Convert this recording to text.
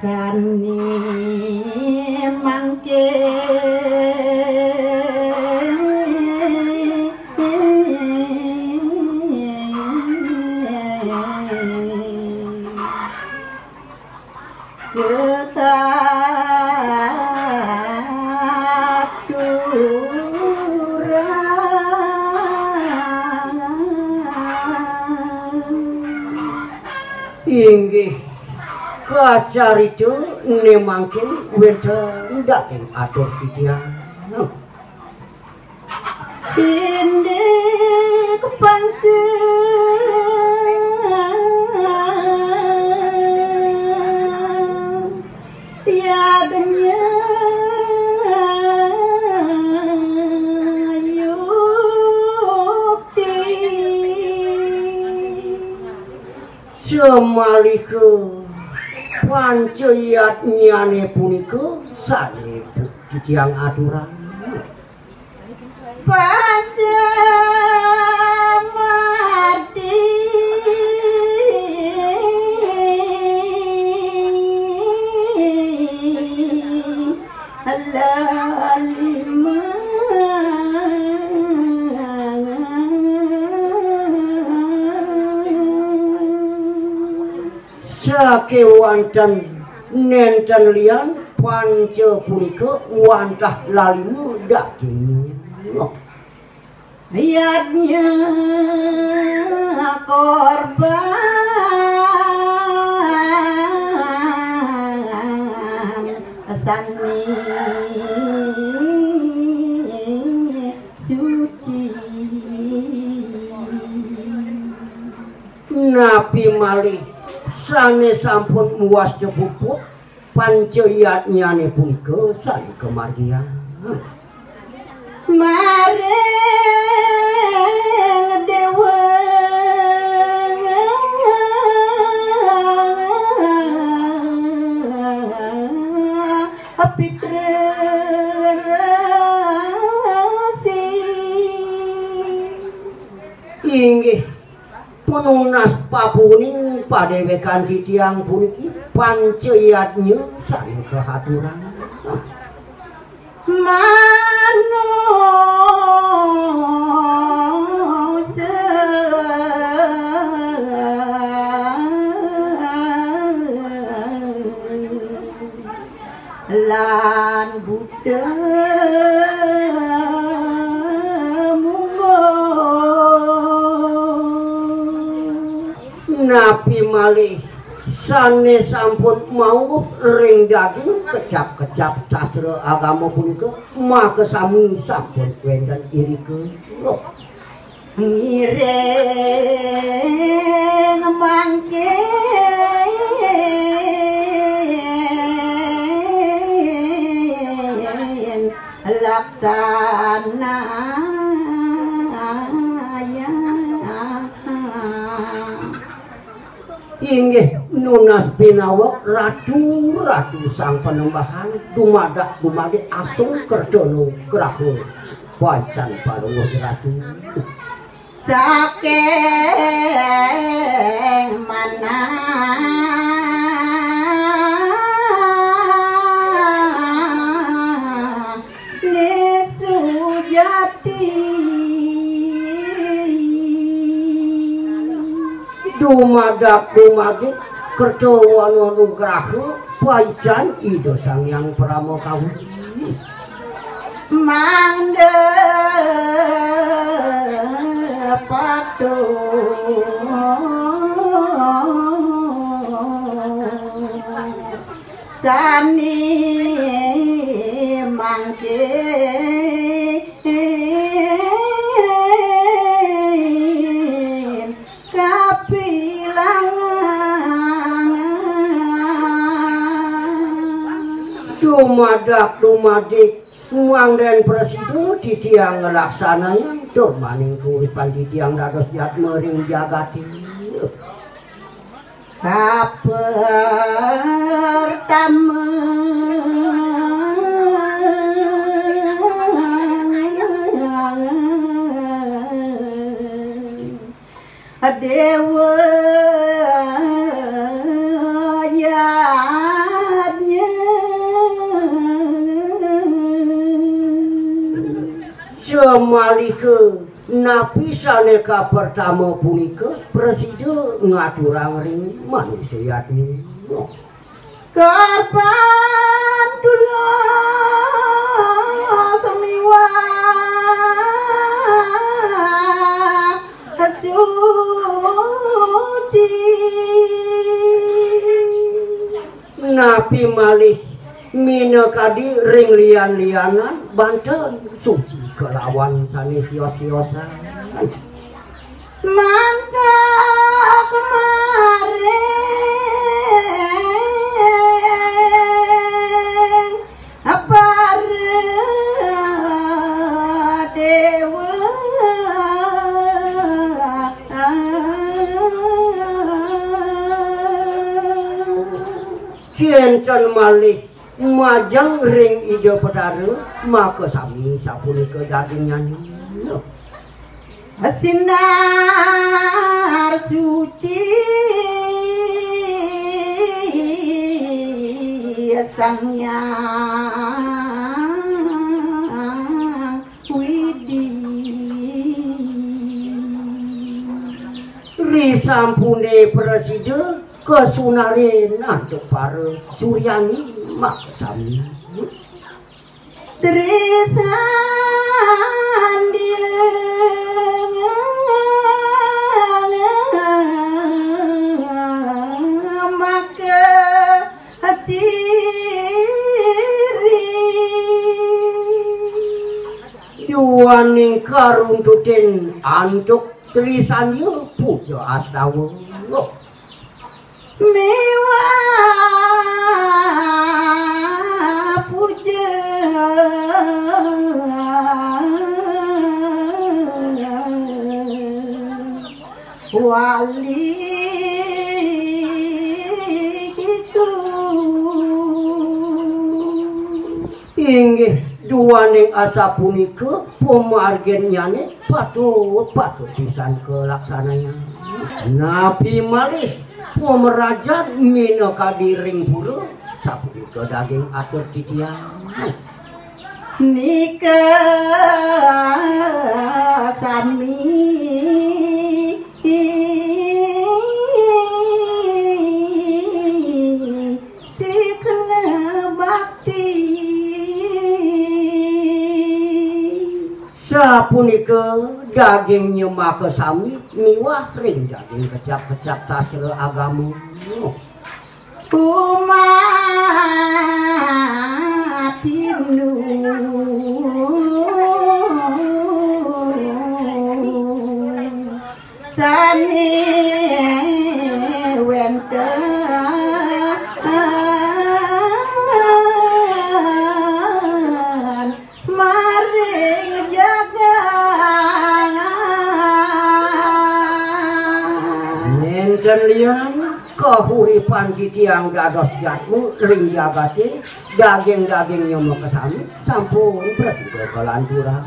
sani mangke inggih kacarito ne mangkin wenten daking atur titiang inde kepancen tiadanya yukti semalike panceyat nyane punika sane titiang aturan Panjamati Alalima sakewanten nenten liyan panca punika wantah lalimu daging Yadnya korban sani suci napi malih sane sampun muas pupuk panceyatnyane punika sane kemargian Maring dewa Pitrasi inggih penunas papuning padewekan titiang puniki panceyatnya sane kehaturan manusia lan Buddha napi malih sane sampun mau ring daging kecap-kecap sastra agama punika maka sami sampun wenten irike ngiring mangke laksana inggih nunas binawak ratu-ratu sang penembahan dumade asung kerdono graho wacan palungguh ratu saking mana nesujati dumade kerto wana nugraha wajan ida sang yang pramo kawin mangde patu sani mangke dumadak muangden presiden titiang ngelaksananya dur maning kuripan titiang dados jat mering jagati pertama dewa ya malih ke napi saneka pertama punika presiden ngaturang ring manusia ini kapan dulu semiwa suci napi malih minekadi ring lian-lianan banten suci kelawan sanes sios-siosan mangga kemarin apa dewa kienten malih majang ring ide petara maka sami sapunika daging nyanyi sinar suci sang yang widi risampune presiden kesunare nandep para suryani maka sami trisan dia maka ciri yuaning karuntutin antuk trisan yu puja astawa mewah puja wali itu inggih duaning asa punika pemargennyane patut pisan kelaksananya napi malih pemerajat minekadi ring pura sapunika daging atur titiang nikah sami si kena bakti sapunika dagingnya maka sami miwah ring daging kecap-kecap sastra agama umat Hindu sani wenten maring jaga nenten lian kahuripan titiang dados jatuh ring jagate daging-dagingnya maka sami sampun presiden kelanturan